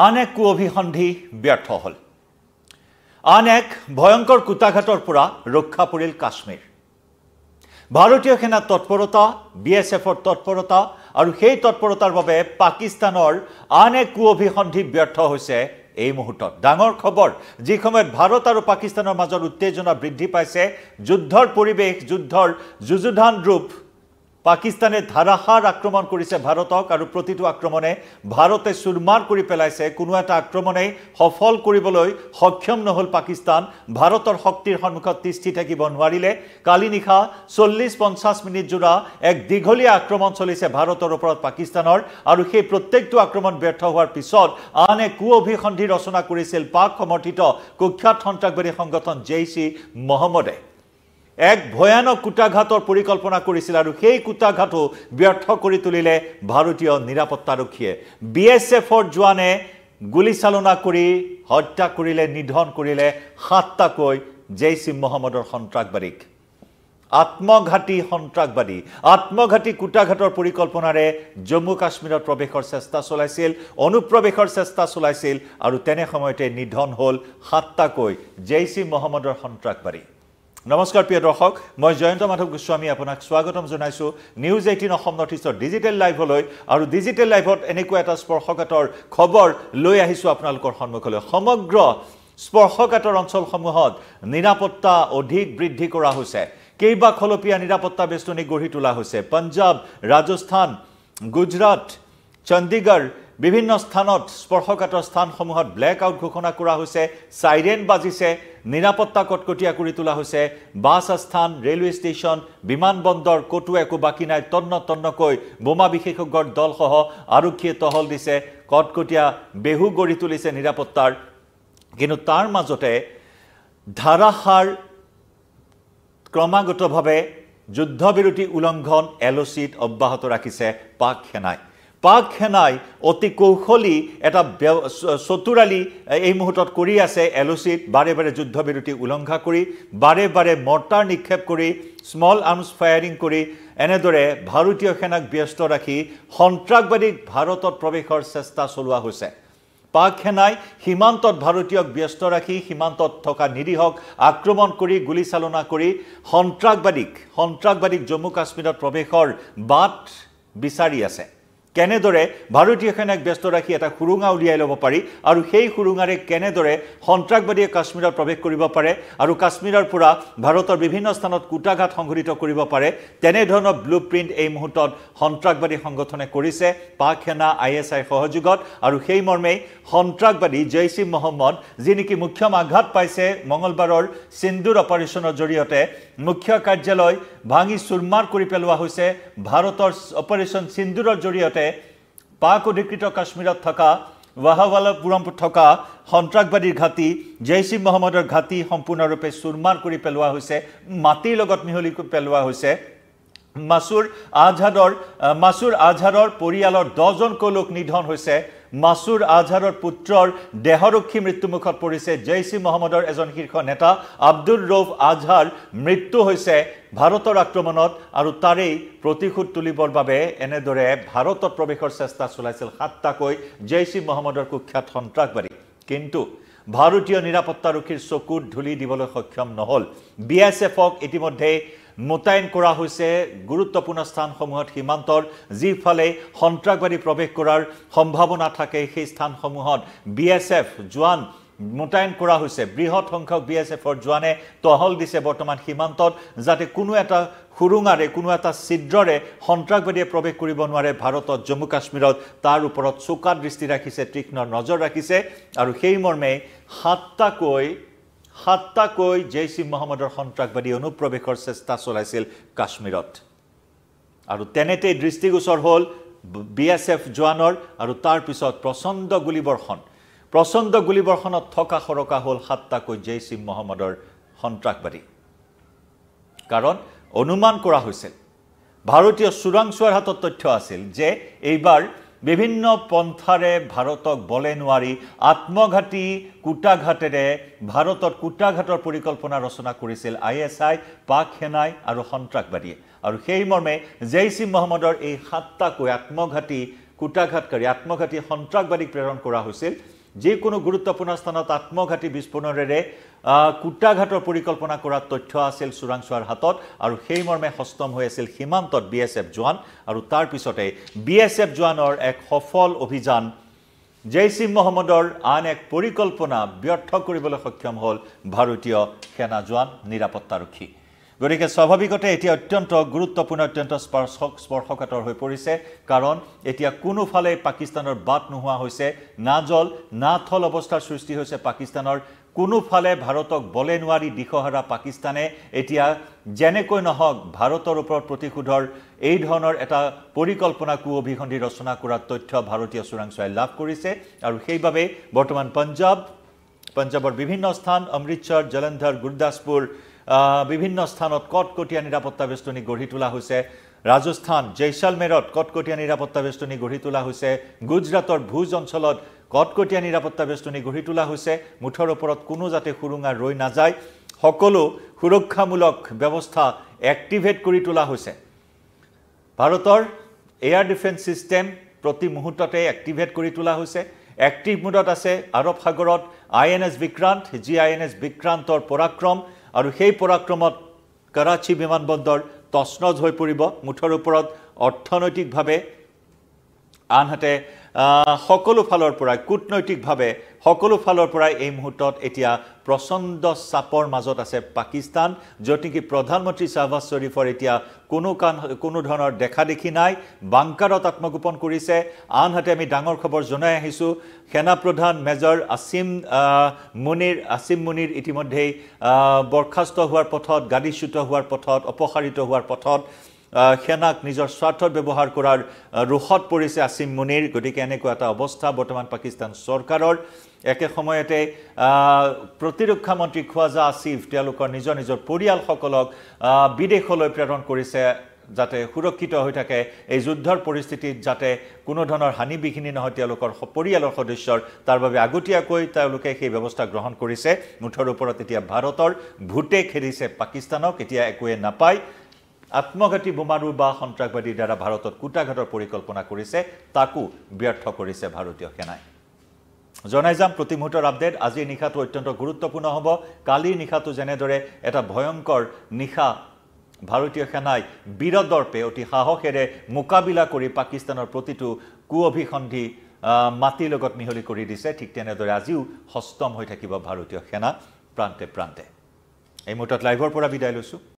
আন এক কুঅভিসন্ধি ব্যৰ্থ হল। আন এক ভয়ংকৰ কুটাঘাটৰ পৰা ৰক্ষা পৰিল কাশ্মীৰ। ভাৰতীয় সেনাৰ তৎপৰতা, বিএছএফৰ তৎপৰতা আৰু সেই তৎপৰতাৰ বাবে পাকিস্তানৰ আন এক কুঅভিসন্ধি ব্যৰ্থ হৈছে। এই মুহূৰ্তত ডাঙৰ খবৰ, যি সময়ত ভাৰত আৰু পাকিস্তানৰ মাজত উত্তেজনা বৃদ্ধি পাইছে, যুদ্ধৰ পৰিৱেশ, যুদ্ধৰ যুযুধান ৰূপ, পাকিস্তানে ধাৰাসাৰ আক্ৰমণ কৰিছে ভাৰতক আৰু প্ৰতিটো আক্ৰমণে ভাৰতে চুৰমাৰ কৰি পেলাইছে। কোনো এটা আক্ৰমণেই সফল কৰিবলৈ সক্ষম নহল পাকিস্তান। ভাৰতৰ শক্তিৰ সন্মুখত তিষ্ঠি থাকিব নোৱাৰিলে। কালি নিশা 40-50 মিনিট জোৰা এক দীঘলীয়া আক্ৰমণ চলিছে ভাৰতৰ ওপৰত পাকিস্তানৰ, আৰু সেই প্ৰত্যেকটো আক্ৰমণ ব্যৰ্থ হোৱাৰ পিছত আন এক কুঅভিসন্ধি ৰচনা কৰিছিল পাক সমৰ্থিত কুখ্যাত সন্ত্ৰাসবাদী সংগঠন জেইচ-ই-মহম্মদে। এক ভয়ানক কুটাঘাটৰ পৰিকল্পনা কৰিছিল আৰু সেই কুটাঘাটো ব্যৰ্থ কৰি তুলিলে ভাৰতীয় নিৰাপত্তাৰক্ষীয়ে। বিএছএফৰ জোৱানে গুলীচালনা কৰি হত্যা কৰিলে, নিধন কৰিলে 7টাকৈ জেইচ-ই-মহম্মদৰ সন্ত্ৰাসবাদীক। আত্মঘাতী কুটাঘাটৰ পৰিকল্পনাৰে জম্মু কাশ্মীৰত প্ৰৱেশৰ চেষ্টা চলাইছিল, অনুপ্ৰৱেশৰ চেষ্টা চলাইছিল, আৰু তেনে সময়তে নিধন হ'ল 7টাকৈ জেইচ-ই-মহম্মদৰ সন্ত্ৰাসবাদী। নমস্কাৰ প্ৰিয় দৰ্শক, মই জয়ন্ত মাধৱ গোস্বামী আপোনাক স্বাগতম জনাইছোঁ নিউজ 18 অসম নৰ্থ ইষ্টৰ ডিজিটেল লাইভলৈ। আৰু ডিজিটেল লাইভত এনেকুৱা এটা স্পৰ্শকাতৰ খবৰ লৈ আহিছোঁ আপোনালোকৰ সন্মুখলৈ। সমগ্ৰ স্পৰ্শকাতৰ অঞ্চলসমূহত নিৰাপত্তা অধিক বৃদ্ধি কৰা হৈছে। কেইবা খলপীয়া নিৰাপত্তা বেষ্টনী গঢ়ি তোলা হৈছে। পঞ্জাৱ, ৰাজস্থান, গুজৰাট, চণ্ডীগড়, বিভিন্ন স্থানত স্পৰ্শকাতৰ স্থানসমূহত ব্লেক আউট ঘোষণা কৰা হৈছে। চাইৰেন বাজিছে, নিৰাপত্তা কটকটীয়া কৰি তোলা হৈছে। বাছ আস্থান, ৰেলৱে ষ্টেচন, বিমানবন্দৰ ক'তো একো বাকী নাই। তন্নকৈ বোমা বিশেষজ্ঞৰ দলসহ আৰক্ষীয়ে টহল দিছে, কটকটীয়া বেহু গঢ়ি তুলিছে নিৰাপত্তাৰ। কিন্তু তাৰ মাজতে ধাৰাসাৰ ক্ৰমাগতভাৱে যুদ্ধবিৰতি উলংঘন LOCত অব্যাহত ৰাখিছে পাক সেনাই অতি কৌশলী এটা চতুৰালি এই মুহূৰ্তত কৰি আছে। LOCত বাৰে বাৰে যুদ্ধবিৰতি উলংঘা কৰি, বাৰে বাৰে মৰ্টাৰ নিক্ষেপ কৰি, স্মল আৰ্মছ ফায়াৰিং কৰি এনেদৰে ভাৰতীয় সেনাক ব্যস্ত ৰাখি সন্ত্ৰাসবাদীক ভাৰতত প্ৰৱেশৰ চেষ্টা চলোৱা হৈছে। পাক সেনাই সীমান্তত ভাৰতীয়ক ব্যস্ত ৰাখি সীমান্তত থকা নিৰীহক আক্ৰমণ কৰি, গুলীচালনা কৰি সন্ত্ৰাসবাদীক জম্মু কাশ্মীৰত প্ৰৱেশৰ বাট বিচাৰি আছে। কেনেদৰে ভাৰতীয় সেনাক ব্যস্ত ৰাখি এটা সুৰুঙা উলিয়াই ল'ব পাৰি আৰু সেই সুৰুঙাৰে কেনেদৰে সন্ত্ৰাসবাদীয়ে কাশ্মীৰত প্ৰৱেশ কৰিব পাৰে আৰু কাশ্মীৰৰ পৰা ভাৰতৰ বিভিন্ন স্থানত কুটাঘাট সংঘটিত কৰিব পাৰে, তেনেধৰণৰ ব্লু প্ৰিণ্ট এই মুহূৰ্তত সন্ত্ৰাসবাদী সংগঠনে কৰিছে পাক সেনা, ISI সহযোগত। আৰু সেই মৰ্মেই সন্ত্ৰাসবাদী জেইচ-ই-মহম্মদ, যি নেকি মুখ্যম আঘাত পাইছে মঙলবাৰৰ সিন্দুৰ অপাৰেশ্যনৰ জৰিয়তে, মুখ্য কাৰ্যালয় ভাঙি চুৰমাৰ কৰি পেলোৱা হৈছে। ভাৰতৰ অপাৰেশ্যন সিন্দুৰৰ জৰিয়তে পাক অধিকৃত কাশ্মীৰত থকা ৱাহাৱালাপুৰমত থকা সন্ত্ৰাসবাদীৰ ঘাটি, জেইচ-ই-মহম্মদৰ ঘাটি সম্পূৰ্ণৰূপে চুৰমাৰ কৰি পেলোৱা হৈছে, মাটিৰ লগত মিহলি কৰি পেলোৱা হৈছে। মাছুৰ আজহাৰৰ পৰিয়ালৰ 10জনকৈ লোক নিধন হৈছে। মাছুৰ আজহাৰৰ পুত্ৰৰ দেহৰক্ষী মৃত্যুমুখত পৰিছে। জেইচ-ই-মহম্মদৰ এজন শীৰ্ষ নেতা আব্দুৰ ৰৌফ আজহাৰ মৃত্যু হৈছে ভাৰতৰ আক্ৰমণত, আৰু তাৰেই প্ৰতিশোধ তুলিবৰ বাবে এনেদৰে ভাৰতত প্ৰৱেশৰ চেষ্টা চলাইছিল 7টাকৈ জেইচ-ই-মহম্মদৰ কুখ্যাত সন্ত্ৰাসবাদী। কিন্তু ভাৰতীয় নিৰাপত্তাৰক্ষীৰ চকুত ধূলি দিবলৈ সক্ষম নহল। BSFক ইতিমধ্যে মোতায়েন কৰা হৈছে গুৰুত্বপূৰ্ণ স্থানসমূহত সীমান্তৰ, যিফালে সন্ত্ৰাসবাদী প্ৰৱেশ কৰাৰ সম্ভাৱনা থাকে সেই স্থানসমূহত BSF জোৱান মোতায়েন কৰা হৈছে। বৃহৎ সংখ্যক BSFৰ জোৱানে টহল দিছে বৰ্তমান সীমান্তত, যাতে কোনো এটা সুৰুঙাৰে, কোনো এটা ছিদ্ৰৰে সন্ত্ৰাসবাদীয়ে প্ৰৱেশ কৰিব নোৱাৰে ভাৰতত, জম্মু কাশ্মীৰত। তাৰ ওপৰত চোকা দৃষ্টি ৰাখিছে, তীক্ষ্ণ নজৰ ৰাখিছে। আৰু সেই মৰ্মে 7টাকৈ জেইচ-ই-মহম্মদৰ সন্ত্ৰাসবাদী অনুপ্ৰৱেশৰ চেষ্টা চলাইছিল কাশ্মীৰত। আৰু তেনেতেই দৃষ্টিগোচৰ হ'ল BSF জোৱানৰ, আৰু তাৰ পিছত প্ৰচণ্ড গুলীবৰ্ষণত থকা সৰকা হ'ল 7টাকৈ জেইচ-ই-মহম্মদৰ সন্ত্ৰাসবাদী। কাৰণ অনুমান কৰা হৈছিল, ভাৰতীয় চোৰাংচোৱাৰ হাতত তথ্য আছিল যে এইবাৰ বিভিন্ন পন্থাৰে ভাৰতক বলে নোৱাৰি আত্মঘাতী কুটাঘাটেৰে ভাৰতত কুটাঘাটৰ পৰিকল্পনা ৰচনা কৰিছিল ISI, পাক সেনাই আৰু সন্ত্ৰাসবাদীয়ে। আৰু সেই মৰ্মে জেইচ-ই-মহম্মদৰ এই 7টাকৈ আত্মঘাতী কুটাঘাতকাৰী আত্মঘাতী সন্ত্ৰাসবাদীক প্ৰেৰণ কৰা হৈছিল যিকোনো গুৰুত্বপূৰ্ণ স্থানত আত্মঘাতী বিস্ফোৰণেৰে কুটাঘাতৰ পৰিকল্পনা কৰাৰ তথ্য আছিল চোৰাংচোৱাৰ হাতত আৰু সেই মৰ্মে হস্তম হৈ আছিল সীমান্তত বিএছএফ জোৱান আৰু তাৰ পিছতে বিএছএফ জোৱানৰ এক সফল অভিযান জেইছ ই মহম্মদৰ আন এক পৰিকল্পনা ব্যৰ্থ কৰিবলৈ সক্ষম হ'ল ভাৰতীয় সেনা জোৱান নিৰাপত্তাৰক্ষী গতিকে স্বাভাৱিকতে এতিয়া অত্যন্ত গুৰুত্বপূৰ্ণ অত্যন্ত স্পৰ্শকাতৰ হৈ পৰিছে কাৰণ এতিয়া কোনোফালে পাকিস্তানৰ বাট নোহোৱা হৈছে না জল না থল অৱস্থাৰ সৃষ্টি হৈছে পাকিস্তানৰ কোনোফালে ভাৰতক বলে নোৱাৰি দিশহাৰা পাকিস্তানে এতিয়া যেনেকৈ নহওক ভাৰতৰ ওপৰত প্ৰতিশোধৰ এই ধৰণৰ এটা পৰিকল্পনা অভিসন্ধি ৰচনা কৰাৰ তথ্য ভাৰতীয় চোৰাংচোৱাই লাভ কৰিছে আৰু সেইবাবে বৰ্তমান পঞ্জাবৰ বিভিন্ন স্থান অমৃতসৰ জলন্ধৰ গুৰদাসপুৰ বিভিন্ন স্থানত কটকটীয়া নিৰাপত্তা বেষ্টনী গঢ়ি তোলা হৈছে ৰাজস্থান জয়সালমেৰত কটকটীয়া নিৰাপত্তা বেষ্টনী গঢ়ি তোলা হৈছে গুজৰাটৰ ভুজ অঞ্চলত কটকটীয়া নিৰাপত্তা বেষ্টনী গঢ়ি তোলা হৈছে মুঠৰ ওপৰত কোনো যাতে সুৰুঙা ৰৈ নাযায় সকলো সুৰক্ষামূলক ব্যৱস্থা এক্টিভেট কৰি তোলা হৈছে ভাৰতৰ এয়াৰ ডিফেন্স সিস্টেম প্ৰতি মুহূৰ্ততে এক্টিভেট কৰি তোলা হৈছে এক্টিভ মোডত আছে আৰব সাগৰত আইএনএছ বিক্ৰান্ত যি আইএনএছ বিক্ৰান্তৰ পৰাক্ৰম আৰু সেই পৰাক্ৰমত কৰাচী বিমানবন্দৰ তছনছ হৈ পৰিব মুঠৰ ওপৰত অৰ্থনৈতিকভাৱে আনহাতে সকলো ফালৰ পৰা কূটনৈতিকভাৱে সকলো ফালৰ পৰা এই মুহূৰ্তত এতিয়া প্ৰচণ্ড চাপৰ মাজত আছে পাকিস্তান য'ত নেকি প্ৰধানমন্ত্ৰী শাহবাজ শ্বৰীফৰ এতিয়া কোনো ধৰণৰ দেখা দেখি নাই বাংকাৰত আত্মগোপন কৰিছে আনহাতে আমি ডাঙৰ খবৰ জনাই আহিছোঁ সেনা প্ৰধান মেজৰ আসিম মুনিৰ ইতিমধ্যেই বৰখাস্ত হোৱাৰ পথত গাদীচ্যুত হোৱাৰ পথত অপসাৰিত হোৱাৰ পথত সেনাক নিজৰ স্বাৰ্থত ব্যৱহাৰ কৰাৰ ৰোষত পৰিছে আসিম মুনিৰ গতিকে এনেকুৱা এটা অৱস্থা বৰ্তমান পাকিস্তান চৰকাৰৰ একে সময়তে প্ৰতিৰক্ষা মন্ত্ৰী খোৱাজা আসিফ তেওঁলোকৰ নিজৰ পৰিয়ালসকলক বিদেশলৈ প্ৰেৰণ কৰিছে যাতে সুৰক্ষিত হৈ থাকে এই যুদ্ধৰ পৰিস্থিতিত যাতে কোনো ধৰণৰ হানি বিঘিনি নহয় তেওঁলোকৰ পৰিয়ালৰ সদস্যৰ তাৰ বাবে আগতীয়াকৈ তেওঁলোকে সেই ব্যৱস্থা গ্ৰহণ কৰিছে মুঠৰ ওপৰত এতিয়া ভাৰতৰ ভূতে খেদিছে পাকিস্তানক এতিয়া একোৱে নাপায় আত্মঘাতী বোমাৰু বা সন্ত্ৰাসবাদীৰ দ্বাৰা ভাৰতত কুটাঘাতৰ পৰিকল্পনা কৰিছে তাকো ব্যৰ্থ কৰিছে ভাৰতীয় সেনাই জনাই যাম প্ৰতি মুহূৰ্তৰ আপডেট আজি নিশাটো অত্যন্ত গুৰুত্বপূৰ্ণ হ'ব কালি নিশাটো যেনেদৰে এটা ভয়ংকৰ নিশা ভাৰতীয় সেনাই বীৰদৰ্পে অতি সাহসেৰে মোকাবিলা কৰি পাকিস্তানৰ প্ৰতিটো অভিসন্ধি মাটিৰ লগত মিহলি কৰি দিছে ঠিক তেনেদৰে আজিও হস্তম হৈ থাকিব ভাৰতীয় সেনা প্ৰান্তে প্ৰান্তে এই মুহূৰ্তত লাইভৰ পৰা বিদায় লৈছোঁ